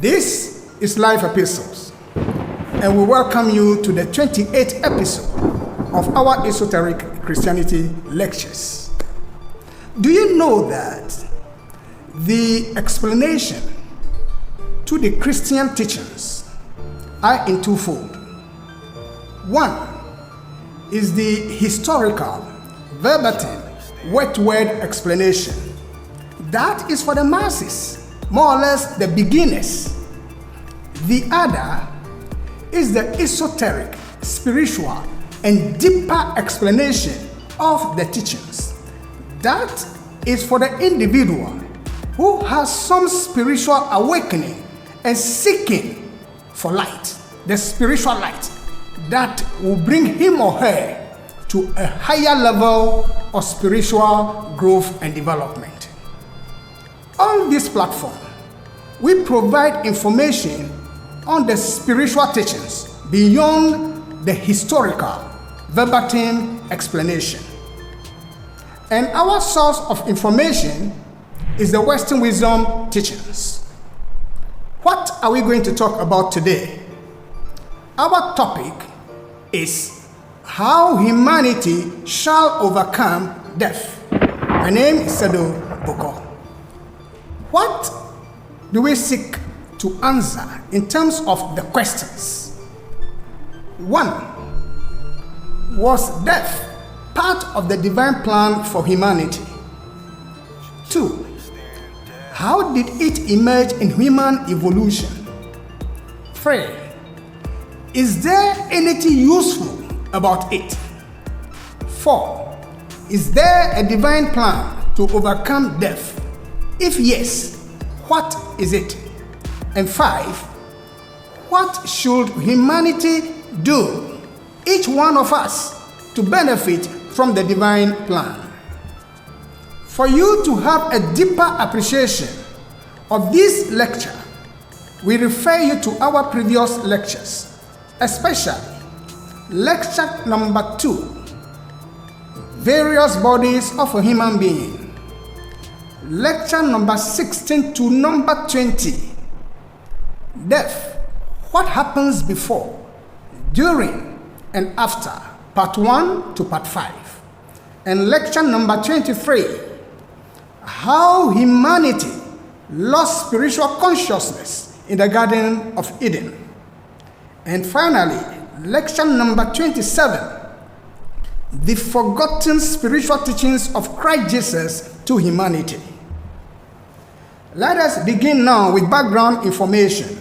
This is Life Epistles, and we welcome you to the 28th episode of our Esoteric Christianity lectures. Do you know that the explanation to the Christian teachings are in twofold? One is the historical, verbatim, word explanation. That is for the masses, more or less the beginners. The other is the esoteric, spiritual, and deeper explanation of the teachings. That is for the individual who has some spiritual awakening and seeking for light, the spiritual light that will bring him or her to a higher level of spiritual growth and development. On this platform, we provide information on the spiritual teachings beyond the historical, verbatim explanation. And our source of information is the Western Wisdom teachings. What are we going to talk about today? Our topic is how humanity shall overcome death. My name is Sado Boko. What do we seek to answer in terms of the questions? 1. Was death part of the divine plan for humanity? 2. How did it emerge in human evolution? 3. Is there anything useful about it? 4. Is there a divine plan to overcome death? If yes, what is it? And 5. What should humanity do, each one of us, to benefit from the divine plan? For you to have a deeper appreciation of this lecture, we refer you to our previous lectures, especially lecture number 2, various bodies of a human being, lecture number 16 to number 20, death, what happens before, during, and after, part 1 to part 5, and lecture number 23, how humanity lost spiritual consciousness in the Garden of Eden, and finally, lecture number 27, the forgotten spiritual teachings of Christ Jesus to humanity. Let us begin now with background information.